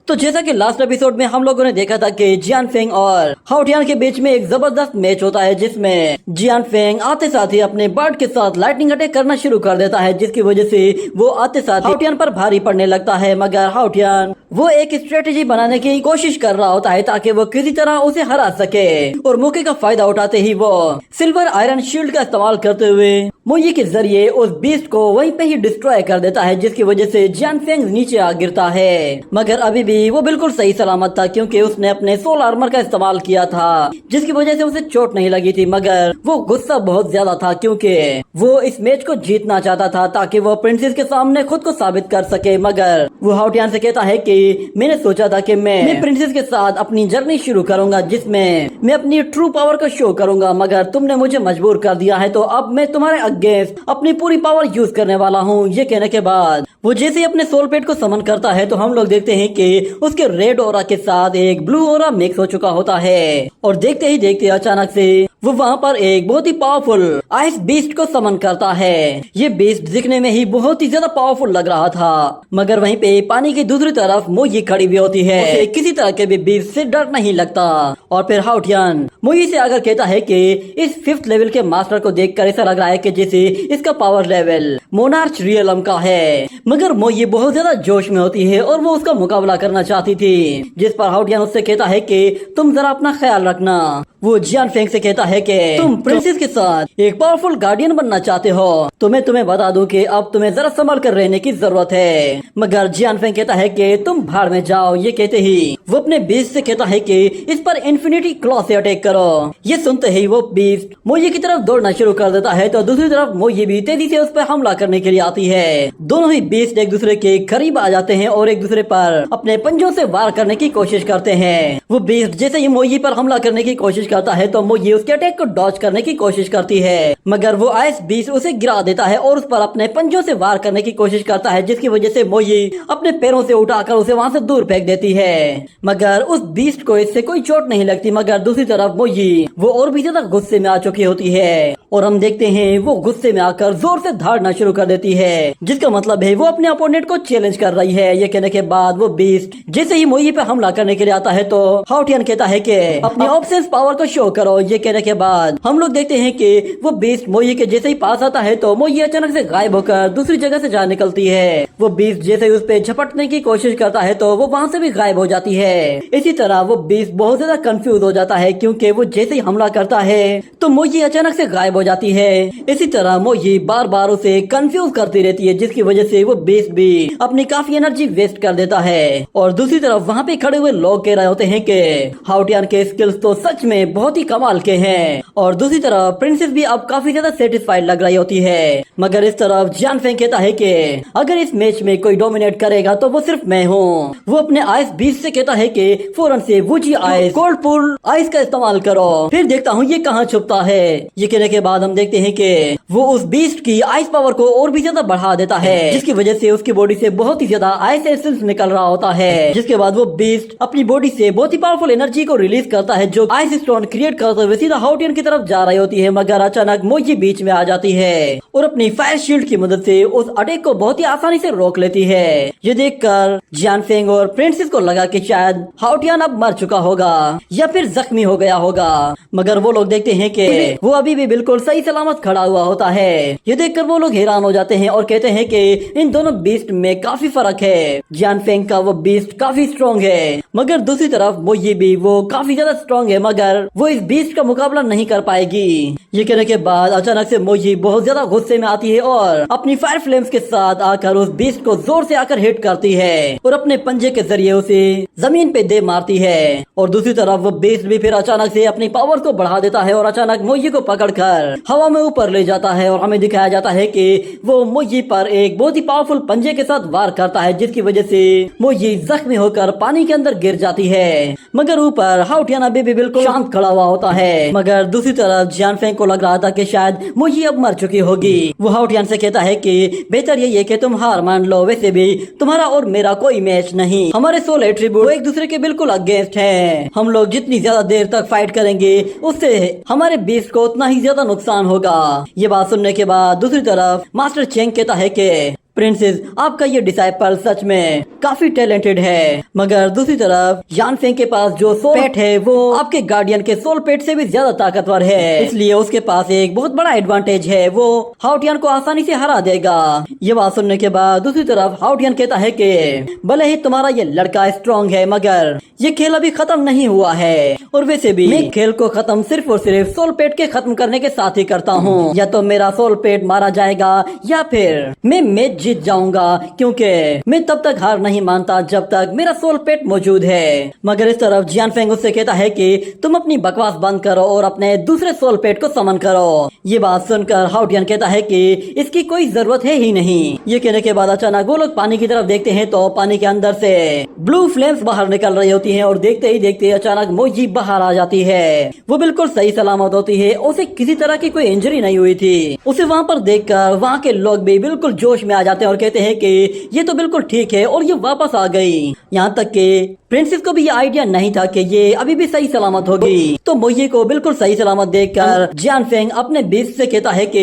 तो जैसा कि लास्ट एपिसोड में हम लोगों ने देखा था कि जियान फेंग और हाउटियान के बीच में एक जबरदस्त मैच होता है, जिसमें जियान फेंग आते साथ ही अपने बर्ड के साथ लाइटनिंग अटैक करना शुरू कर देता है, जिसकी वजह से वो आते साथ हाउटियान पर भारी पड़ने लगता है। मगर हाउटियान वो एक स्ट्रेटेजी बनाने की कोशिश कर रहा होता है ताकि वो किसी तरह उसे हरा सके, और मौके का फायदा उठाते ही वो सिल्वर आयरन शील्ड का इस्तेमाल करते हुए मुई के जरिए उस बीस्ट को वहीं पे ही डिस्ट्रॉय कर देता है, जिसकी वजह से जियान फेंग नीचे आ गिरता है। मगर अभी भी वो बिल्कुल सही सलामत था, क्योंकि उसने अपने सोल आर्मर का इस्तेमाल किया था, जिसकी वजह से उसे चोट नहीं लगी थी। मगर वो गुस्सा बहुत ज्यादा था, क्योंकि वो इस मैच को जीतना चाहता था ताकि वो प्रिंसेस के सामने खुद को साबित कर सके। मगर वो हाउटियान से कहता है कि मैंने सोचा था कि मैं प्रिंसेस के साथ अपनी जर्नी शुरू करूंगा, जिसमें मैं अपनी ट्रू पावर को शो करूंगा, मगर तुमने मुझे मजबूर कर दिया है, तो अब मैं तुम्हारे अगेंस्ट अपनी पूरी पावर यूज करने वाला हूँ। ये कहने के बाद वो जैसे ही अपने सोल पेट को समन करता है, तो हम लोग देखते हैं कि उसके रेड ओरा के साथ एक ब्लू ओरा मिक्स हो चुका होता है, और देखते ही देखते अचानक से वो वहाँ पर एक बहुत ही पावरफुल आइस बीस्ट को समन करता है। ये बीस्ट दिखने में ही बहुत ही ज्यादा पावरफुल लग रहा था, मगर वहीं पे पानी की दूसरी तरफ मोई खड़ी हुई होती है। उसे किसी तरह के भी बीस्ट से डर नहीं लगता, और फिर हाउटियान मोई से आकर कहता है कि इस 5th लेवल के मास्टर को देखकर ऐसा लग रहा है कि जैसे इसका पावर लेवल मोनार्च रियलम का है। मगर मोई बहुत ज्यादा जोश में होती है और वो उसका मुकाबला करना चाहती थी, जिस पर हाउटियान उससे कहता है कि तुम जरा अपना ख्याल रखना। वो जियान फेंग से कहता है कि तुम प्रिंसेस के साथ एक पावरफुल गार्डियन बनना चाहते हो, तो मैं तुम्हें बता दूं कि अब तुम्हें जरा संभल कर रहने की जरूरत है। मगर जियान फेंग कहता है कि तुम भाड़ में जाओ। ये कहते ही वो अपने बीस्ट से कहता है कि इस पर इन्फिनिटी क्लॉ से अटैक करो। ये सुनते ही वो बीस्ट मोई की तरफ दौड़ना शुरू कर देता है, तो दूसरी तरफ मोई भी तेजी से उस पर हमला करने के लिए आती है। दोनों ही बीस्ट एक दूसरे के करीब आ जाते हैं और एक दूसरे पर अपने पंजों से वार करने की कोशिश करते हैं। वो बीस्ट जैसे ही मोई पर हमला करने की कोशिश करता है, तो मोई उसके अटैक को डॉज करने की कोशिश करती है, मगर वो आइस बीस्ट उसे गिरा देता है और उस पर अपने पंजों से वार करने की कोशिश करता है, जिसकी वजह से मोई अपने पैरों से उठाकर उसे वहाँ से दूर फेंक देती है। मगर उस बीस्ट को इससे कोई चोट नहीं लगती, मगर दूसरी तरफ मोई वो और भी ज्यादा गुस्से में आ चुकी होती है, और हम देखते हैं वो गुस्से में आकर जोर से धाड़ना शुरू कर देती है, जिसका मतलब है वो अपने अपोनेंट को चैलेंज कर रही है। ये कहने के बाद वो बीस्ट जैसे ही मोई पे हमला करने के लिए आता है, तो हाउटियान कहता है कि अपने ऑब्सेंस पावर को शो करो। ये कहने के बाद हम लोग देखते हैं कि वो बीस्ट मोई के जैसे ही पास आता है, तो मोई अचानक से गायब होकर दूसरी जगह से जा निकलती है। वो बीस्ट जैसे ही उस पे झपटने की कोशिश करता है, तो वो वहाँ से भी गायब हो जाती है। इसी तरह वो बीस्ट बहुत ज्यादा कंफ्यूज हो जाता है, क्योंकि वो जैसे ही हमला करता है तो मोई अचानक से गायब हो जाती है। इसी तरह मोई बार बार उसे कंफ्यूज करती रहती है, जिसकी वजह से वो बीस्ट भी अपनी काफी एनर्जी वेस्ट कर देता है। और दूसरी तरफ वहाँ पे खड़े हुए लोग कह रहे होते हैं कि हाउटियान के स्किल्स तो सच में बहुत ही कमाल के हैं, और दूसरी तरफ प्रिंसेस भी अब काफी ज्यादा सेटिस्फाइड लग रही होती है। मगर इस तरफ जियान फेंग कहता है कि अगर इस मैच में कोई डोमिनेट करेगा तो वो सिर्फ मैं हूँ। वो अपने आइस बीस्ट से कहता है कि फौरन से वुजी आइस कोल्ड पूल आइस का इस्तेमाल करो, फिर देखता हूँ ये कहाँ छुपता है। ये कहने के बाद हम देखते हैं कि वो उस बीस्ट की आइस पावर को और भी ज्यादा बढ़ा देता है, जिसकी वजह से उसकी बॉडी से बहुत ही ज्यादा आइस एसेंस निकल रहा होता है। जिसके बाद वो बीस्ट अपनी बॉडी से बहुत ही पावरफुल एनर्जी को रिलीज करता है, जो आइस स्टोन क्रिएट करते हुए सीधा हाउटियन की तरफ जा रही होती है। मगर अचानक मोई बीच में आ जाती है और अपनी फायर शील्ड की मदद से उस अटैक को बहुत ही आसानी से रोक लेती है। ये देखकर जियान फेंग और प्रिंसेस को लगा कि शायद हाउटियन अब मर चुका होगा या फिर जख्मी हो गया होगा, मगर वो लोग देखते हैं कि वो अभी भी बिल्कुल सही सलामत खड़ा हुआ होता है। ये देखकर वो लोग हैरान हो जाते हैं और कहते हैं कि इन दोनों बीस्ट में काफी फर्क है। जियान फेंग का वो बीस्ट काफी स्ट्रॉन्ग है, मगर दूसरी तरफ मोई भी वो काफी ज्यादा स्ट्रॉन्ग है, मगर वो इस बीस्ट का मुकाबला नहीं कर पाएगी। ये कहने के बाद अचानक से मोई बहुत ज्यादा गुस्से में आती है और अपनी फायर फ्लेम्स के साथ आकर उस बीस्ट को जोर से आकर हिट करती है और अपने पंजे के जरिए उसे जमीन पे दे मारती है। और दूसरी तरफ वो बीस्ट भी फिर अचानक से अपनी पावर को बढ़ा देता है और अचानक मोई को पकड़कर हवा में ऊपर ले जाता है, और हमें दिखाया जाता है कि वो मोई पर एक बहुत ही पावरफुल पंजे के साथ वार करता है, जिसकी वजह से मोई जख्मी होकर पानी के अंदर गिर जाती है। मगर ऊपर हाउटियान अभी भी बिल्कुल शांत खड़ा हुआ होता है। मगर दूसरी तरफ जियान फेंग को लग रहा था कि शायद मोई अब मर चुकी होगी। वो हाउटियान से कहता है कि बेहतर यही है कि तुम हार मान लो, वैसे भी तुम्हारा और मेरा कोई मैच नहीं, हमारे सोल एट्रीब्यूट एक दूसरे के बिल्कुल अगेंस्ट हैं। हम लोग जितनी ज्यादा देर तक फाइट करेंगे उससे हमारे बीस्ट को उतना ही ज्यादा नुकसान होगा। ये बात सुनने के बाद दूसरी तरफ मास्टर चेंग कहता है कि प्रिंसेस, आपका ये डिसाइपल सच में काफी टैलेंटेड है, मगर दूसरी तरफ जियान फेंग के पास जो सोल पेट है वो आपके गार्डियन के सोल पेट से भी ज्यादा ताकतवर है, इसलिए उसके पास एक बहुत बड़ा एडवांटेज है, वो हाउटियन को आसानी से हरा देगा। ये बात सुनने के बाद दूसरी तरफ हाउटियन कहता है कि भले ही तुम्हारा ये लड़का स्ट्रॉन्ग है, मगर ये खेल अभी खत्म नहीं हुआ है, और वैसे भी मैं खेल को खत्म सिर्फ और सिर्फ सोल पेट के खत्म करने के साथ ही करता हूँ। या तो मेरा सोल पेट मारा जाएगा या फिर मैं मैच जीत जाऊंगा, क्योंकि मैं तब तक हार नहीं मानता जब तक मेरा सोल पेट मौजूद है। मगर इस तरफ जियान फेंग उससे कहता है कि तुम अपनी बकवास बंद करो और अपने दूसरे सोल पेट को समन करो। ये बात सुनकर हाउटियन कहता है कि इसकी कोई जरूरत है ही नहीं। ये कहने के बाद अचानक वो लोग पानी की तरफ देखते हैं तो पानी के अंदर से ब्लू फ्लेम्स बाहर निकल रही होती हैं, और देखते ही देखते अचानक मोजी बाहर आ जाती है। वो बिल्कुल सही सलामत होती है, उसे किसी तरह की कोई इंजरी नहीं हुई थी। उसे वहाँ पर देखकर वहाँ के लोग भी बिल्कुल जोश में आ जाते हैं और कहते हैं कि ये तो बिल्कुल ठीक है और ये वापस आ गई। यहाँ तक कि प्रिंसेस को भी ये आइडिया नहीं था कि ये अभी भी सही सलामत होगी। तो मोई को बिल्कुल सही सलामत देखकर जियान फेंग अपने बीच से कहता है कि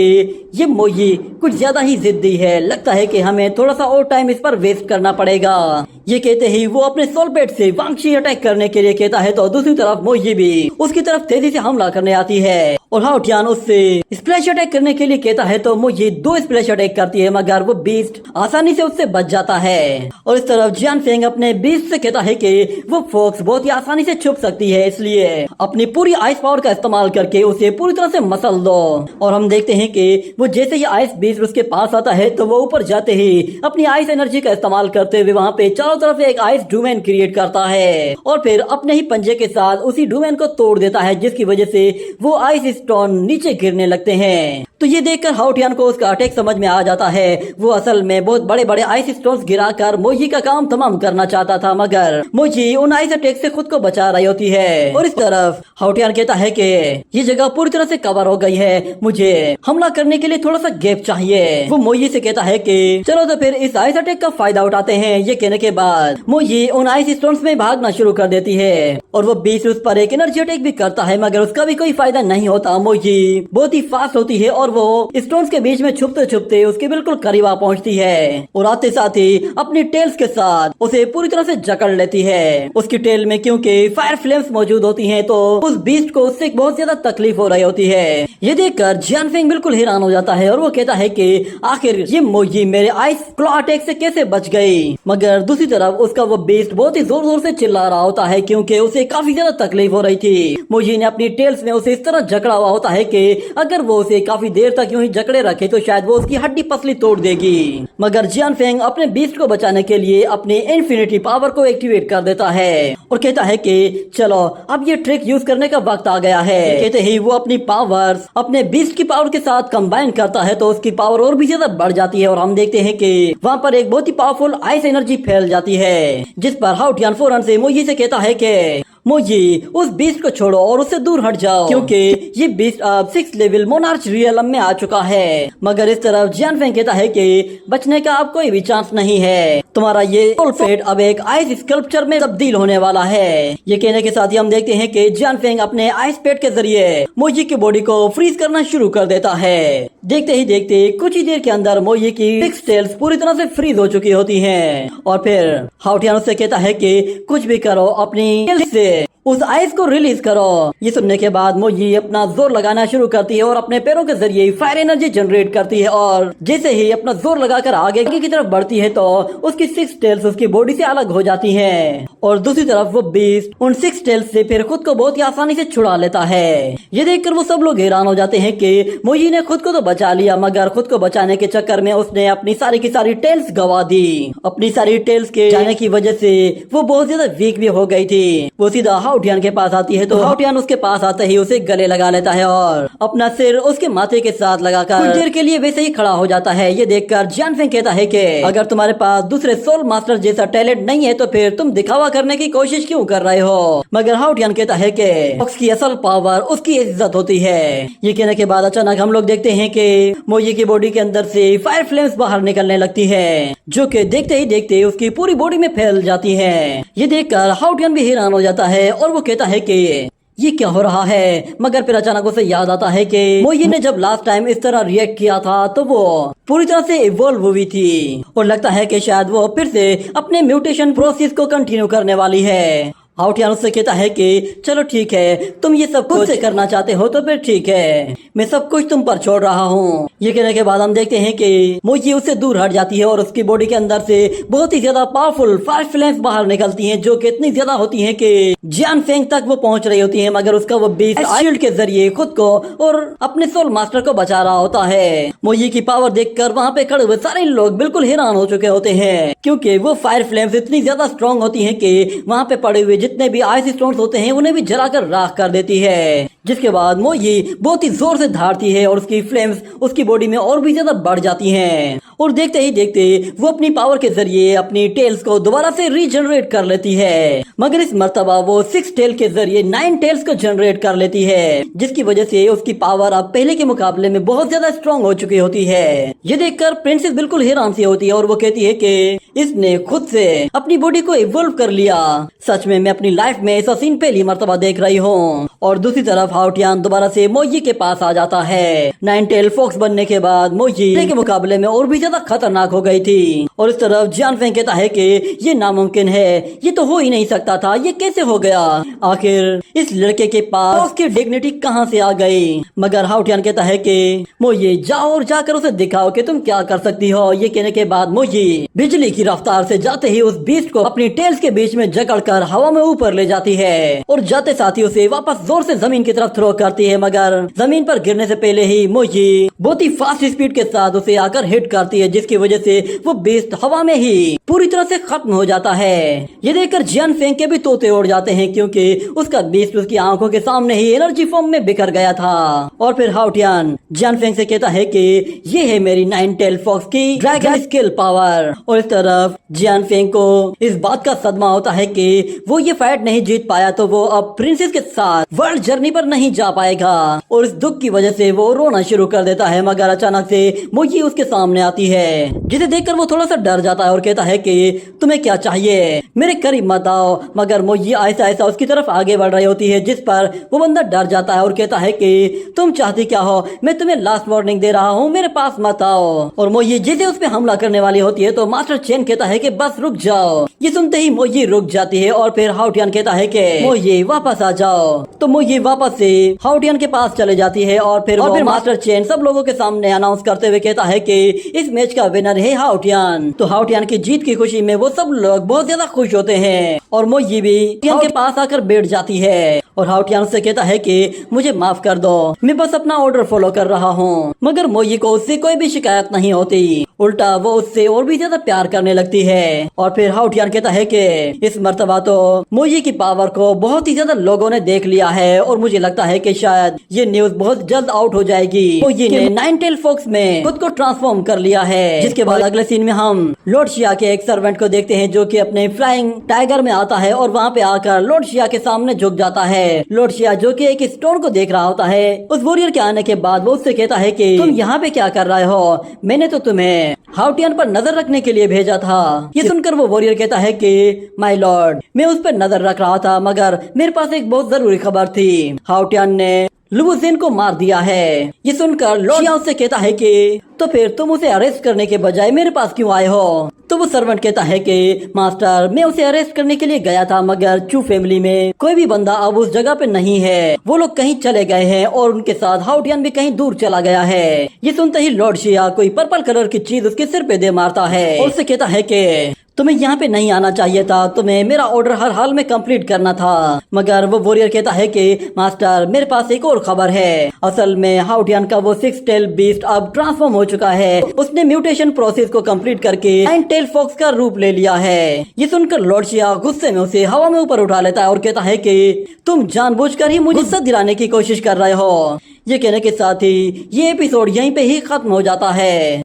ये मोई कुछ ज्यादा ही जिद्दी है, लगता है कि हमें थोड़ा सा और टाइम इस पर वेस्ट करना पड़ेगा। ये कहते ही वो अपने सोल पेट से वांगशी अटैक करने के लिए कहता है, तो दूसरी तरफ मोई भी उसकी तरफ तेजी से हमला करने आती है और हाउटियन उससे स्प्लैश अटैक करने के लिए कहता है, तो मोई 2 स्प्लैश अटैक करती है, मगर वो बीस्ट आसानी से उससे बच जाता है। और इस तरफ जियान फेंग अपने बीस्ट से कहता है कि वो फॉक्स बहुत ही आसानी से छुप सकती है, इसलिए अपनी पूरी आइस पावर का इस्तेमाल करके उसे पूरी तरह से मसल दो। और हम देखते हैं कि वो जैसे ही आइस बीस्ट उसके पास आता है तो वो ऊपर जाते ही अपनी आइस एनर्जी का इस्तेमाल करते हुए वहाँ पे चारों तरफ एक आइस डोमेन क्रिएट करता है और फिर अपने ही पंजे के साथ उसी डोमेन को तोड़ देता है, जिसकी वजह से वो आइस स्टोन नीचे गिरने लगते हैं। तो ये देखकर हाउटियन को उसका अटैक समझ में आ जाता है। वो असल में बहुत बड़े बड़े आइस स्टोन्स गिराकर मोजी का काम तमाम करना चाहता था, मगर मोजी उन आइस अटैक से खुद को बचा रही होती है। और इस तरफ हाउटियन कहता है कि ये जगह पूरी तरह से कवर हो गई है, मुझे हमला करने के लिए थोड़ा सा गैप चाहिए। वो मोजी से कहता है कि चलो तो फिर इस आइस अटैक का फायदा उठाते हैं। ये कहने के बाद मोजी उन आइस स्टोन्स में भागना शुरू कर देती है और वो बीच उस पर एक एनर्जी अटैक भी करता है, मगर उसका भी कोई फायदा नहीं होता। मोजी बहुत ही फास्ट होती है और वो स्टोन्स के बीच में छुपते छुपते उसके बिल्कुल करीब आ पहुंचती है और आते साथ ही अपनी टेल्स के साथ उसे पूरी तरह से जकड़ लेती है। उसकी टेल में क्योंकि फायर फ्लेम्स मौजूद होती हैं, तो उस बीस्ट को उससे बहुत ज्यादा तकलीफ हो रही होती है। ये देखकर जियान फेंग बिल्कुल हैरान हो जाता है और वो कहता है कि आखिर ये मोजी मेरे आइस क्लॉ अटैक से कैसे बच गई। मगर दूसरी तरफ उसका वो बीस्ट बहुत ही जोर जोर से चिल्ला रहा होता है, क्योंकि उसे काफी ज्यादा तकलीफ हो रही थी। मोजी ने अपनी टेल्स में उसे इस तरह जकड़ा हुआ होता है कि अगर वो उसे काफी देर तक यूं ही जकड़े रखे तो शायद वो उसकी हड्डी पसली तोड़ देगी। मगर जियान फेंग अपने बीस्ट को बचाने के लिए अपने इन्फिनिटी पावर को एक्टिवेट कर देता है और कहता है कि चलो अब ये ट्रिक यूज करने का वक्त आ गया है। कहते ही वो अपनी पावर्स अपने बीस्ट की पावर के साथ कंबाइन करता है तो उसकी पावर और भी ज्यादा बढ़ जाती है और हम देखते हैं कि वहाँ पर एक बहुत ही पावरफुल आइस एनर्जी फैल जाती है, जिस पर हाउटियन फौरन से मोजी से कहता है कि मोजी उस बीस्ट को छोड़ो और उससे दूर हट जाओ, क्योंकि ये बीस्ट अब 6 लेवल मोनार्च रियलम में आ चुका है। मगर इस तरफ जियान फेंग कहता है कि बचने का अब कोई भी चांस नहीं है, तुम्हारा ये सोल पेट अब एक आइस स्कल्पचर में तब्दील होने वाला है। ये कहने के साथ ही हम देखते हैं कि जियान फेंग अपने आइस पेट के जरिए मोजी की बॉडी को फ्रीज करना शुरू कर देता है। देखते ही देखते कुछ ही देर के अंदर मोजी की 6 टेल्स पूरी तरह से फ्रीज हो चुकी होती हैं और फिर हाउटियन उससे कहता है कि कुछ भी करो अपनी टेल्स से उस आइस को रिलीज करो। ये सुनने के बाद मोजी अपना जोर लगाना शुरू करती है और अपने पैरों के जरिए फायर एनर्जी जनरेट करती है और जैसे ही अपना जोर लगाकर आगे की तरफ बढ़ती है तो उसकी 6 टेल्स उसकी बॉडी से अलग हो जाती हैं और दूसरी तरफ वो बीस्ट उन 6 टेल्स से फिर खुद को बहुत ही आसानी से छुड़ा लेता है। ये देखकर वो सब लोग हैरान हो जाते हैं कि मोजी ने खुद को तो बचा लिया, मगर खुद को बचाने के चक्कर में उसने अपनी सारी की सारी टेल्स गवा दी। अपनी सारी टेल्स के जाने की वजह से वो बहुत ज्यादा वीक भी हो गई थी। वो सीधा हाउटियन के पास आती है तो हाउटियन उसके पास आते ही उसे गले लगा लेता है और अपना सिर उसके माथे के साथ लगाकर कुछ देर के लिए वैसे ही खड़ा हो जाता है। ये देखकर जियान फेंग कहता है कि अगर तुम्हारे पास दूसरे सोल मास्टर जैसा टैलेंट नहीं है तो फिर तुम दिखावा करने की कोशिश क्यों कर रहे हो। मगर हाउटियन कहता है कि फॉक्स की असल पावर उसकी इज्जत होती है। ये कहने के बाद अचानक हम लोग देखते हैं कि मोजी की बॉडी के अंदर से फायर फ्लेम्स बाहर निकलने लगती है, जो कि देखते ही देखते उसकी पूरी बॉडी में फैल जाती है। ये देखकर हाउटियन भी हैरान हो जाता है और वो कहता है कि ये क्या हो रहा है। मगर फिर अचानक उसे याद आता है कि मोई ने जब लास्ट टाइम इस तरह रिएक्ट किया था तो वो पूरी तरह से इवॉल्व हुई थी और लगता है कि शायद वो फिर से अपने म्यूटेशन प्रोसेस को कंटिन्यू करने वाली है। हाउटियान उससे कहता है कि चलो ठीक है, तुम ये सब खुद से करना चाहते हो तो फिर ठीक है, मैं सब कुछ तुम पर छोड़ रहा हूँ। ये कहने के बाद हम देखते हैं कि मोई उससे दूर हट जाती है और उसकी बॉडी के अंदर से बहुत ही ज्यादा पावरफुल फायर फ्लेम्स बाहर निकलती हैं, जो कि इतनी ज्यादा होती हैं कि जियान फेंग तक वो पहुंच रही होती है। मगर उसका वो बीस्ट शील्ड के जरिए खुद को और अपने सोल मास्टर को बचा रहा होता है। मोई की पावर देखकर वहाँ पे खड़े हुए सारे लोग बिल्कुल हैरान हो चुके होते हैं, क्योंकि वो फायर फ्लेम्स इतनी ज्यादा स्ट्रॉन्ग होती है कि वहाँ पे पड़े हुए जितने भी आइस स्टोन्स होते हैं उन्हें भी जलाकर राख कर देती है। जिसके बाद मोई बहुत ही जोर से धारती है और उसकी फ्लेम्स उसकी बॉडी में और भी ज्यादा बढ़ जाती हैं और देखते ही देखते वो अपनी पावर के जरिए अपनी टेल्स को दोबारा से रीजनरेट कर लेती है। मगर इस मर्तबा वो 6 टेल के जरिए 9 टेल्स को जनरेट कर लेती है, जिसकी वजह से उसकी पावर अब पहले के मुकाबले में बहुत ज्यादा स्ट्रॉन्ग हो चुकी होती है। ये देखकर प्रिंसेस बिल्कुल हैरान सी होती है और वो कहती है कि इसने खुद से अपनी बॉडी को इवॉल्व कर लिया। सच में मैं अपनी लाइफ में ऐसा सीन पहली मर्तबा देख रही हूँ। और दूसरी तरफ हाउटियान दोबारा से मोई के पास आ जाता है। 9 टेल फॉक्स बनने के बाद मोई पहले के मुकाबले में और भी ज्यादा खतरनाक हो गई थी। और इस तरफ जियान फेंग कहता है कि ये नामुमकिन है, ये तो हो ही नहीं सकता था, ये कैसे हो गया, आखिर इस लड़के के पास उसकी डिग्निटी कहाँ से आ गई। मगर हाउटियान कहता है कि मोई जाओ और जाकर उसे दिखाओ कि तुम क्या कर सकती हो। ये कहने के बाद मोई बिजली की रफ्तार से जाते ही उस बीस्ट को अपनी टेल्स के बीच में जकड़कर हवा में ऊपर ले जाती है और जाते साथ ही उसे वापस जोर से जमीन की तरफ थ्रो करती है। मगर जमीन पर गिरने से पहले ही मोई बहुत ही फास्ट स्पीड के साथ उसे आकर हिट करती है, जिसकी वजह से वो बीस्ट हवा में ही पूरी तरह से खत्म हो जाता है। ये देखकर जियान फेंग के भी तोते उड़ जाते हैं, क्योंकि उसका बीस्ट उसकी आंखों के सामने ही एनर्जी फॉर्म में बिखर गया था। और फिर हाउटियान जियान फेंग से कहता है कि ये है मेरी 9 टेल फॉक्स की ड्रैगन स्किल पावर। और इस तरफ जियान फेंग को इस बात का सदमा होता है कि वो ये फाइट नहीं जीत पाया तो वो अब प्रिंसेस के साथ वर्ल्ड जर्नी पर नहीं जा पाएगा और इस दुख की वजह से वो रोना शुरू कर देता है। मगर अचानक से मोई उसके सामने आती है, जिसे देखकर वो थोड़ा सा डर जाता है और कहता है कि तुम्हें क्या चाहिए, मेरे करीब मत आओ। मगर मोई ऐसा ऐसा उसकी तरफ आगे बढ़ रही होती है, जिस पर वो बंदा डर जाता है और कहता है कि तुम चाहती क्या हो, मैं तुम्हें लास्ट वार्निंग दे रहा हूँ, मेरे पास मत आओ। और मोई जैसे उस पर हमला करने वाली होती है तो मास्टर चेन कहता है कि बस रुक जाओ। ये सुनते ही मोई रुक जाती है और फिर हाउटियान कहता है कि मोई वापस आ जाओ। तो मोई वापस से हाउटियान के पास चले जाती है और फिर मास्टर चेन सब लोगों के सामने अनाउंस करते हुए कहता है कि इस मैच का विनर है हाउटियान। तो हाउटियान की जीत की खुशी में वो सब लोग बहुत ज्यादा खुश होते हैं और मोई भी हाउटियान के पास आकर बैठ जाती है और हाउटियान से कहता है कि मुझे माफ कर दो, मैं बस अपना ऑर्डर फॉलो कर रहा हूँ। मगर मोई को उससे कोई भी शिकायत नहीं होती, उल्टा वो उससे और भी ज्यादा प्यार करने लगती है। और फिर हाउटियान कहता है कि इस मर्तबा तो मोई की पावर को बहुत ही ज्यादा लोगों ने देख लिया है और मुझे लगता है कि शायद ये न्यूज बहुत जल्द आउट हो जाएगी। मोई ने 9 टेल फॉक्स में खुद को ट्रांसफॉर्म कर लिया है। जिसके बाद अगले सीन में हम लॉर्ड शिया के एक सर्वेंट को देखते हैं, जो कि अपने फ्लाइंग टाइगर में आता है और वहाँ पे आकर लॉर्ड शिया के सामने झुक जाता है। लॉर्ड शिया जो कि एक स्टोन को देख रहा होता है, उस वॉरियर के आने के बाद वो उससे कहता है कि तुम यहाँ पे क्या कर रहे हो, मैंने तो तुम्हें हाउटियान पर नजर रखने के लिए भेजा था। ये सुनकर वो वॉरियर कहता है कि माय लॉर्ड, मैं उस पर नजर रख रहा था, मगर मेरे पास एक बहुत जरूरी खबर थी, हाउटियान ने लुवुजेन को मार दिया है। ये सुनकर लॉर्ड शिया उससे कहता है कि तो फिर तुम उसे अरेस्ट करने के बजाय मेरे पास क्यों आए हो। तो वो सर्वेंट कहता है कि मास्टर, मैं उसे अरेस्ट करने के लिए गया था, मगर चू फैमिली में कोई भी बंदा अब उस जगह पे नहीं है, वो लोग कहीं चले गए हैं और उनके साथ हाउटियान भी कहीं दूर चला गया है। ये सुनते ही लॉर्ड शिया कोई पर्पल कलर की चीज उसके सिर पे दे मारता है और उससे कहता है कि तुम्हें यहाँ पे नहीं आना चाहिए था, तुम्हें मेरा ऑर्डर हर हाल में कंप्लीट करना था। मगर वो वॉरियर कहता है कि मास्टर, मेरे पास एक और खबर है। असल में हाउटियान का वो 6 टेल बीस्ट अब ट्रांसफॉर्म हो चुका है, उसने म्यूटेशन प्रोसेस को कंप्लीट करके 9 टेल फॉक्स का रूप ले लिया है। ये सुनकर लॉर्ड शिया गुस्से में उसे हवा में ऊपर उठा लेता है और कहता है कि तुम जानबूझकर ही मुझे गुस्सा दिलाने की कोशिश कर रहे हो। ये कहने के साथ ही ये एपिसोड यहीं पे ही खत्म हो जाता है।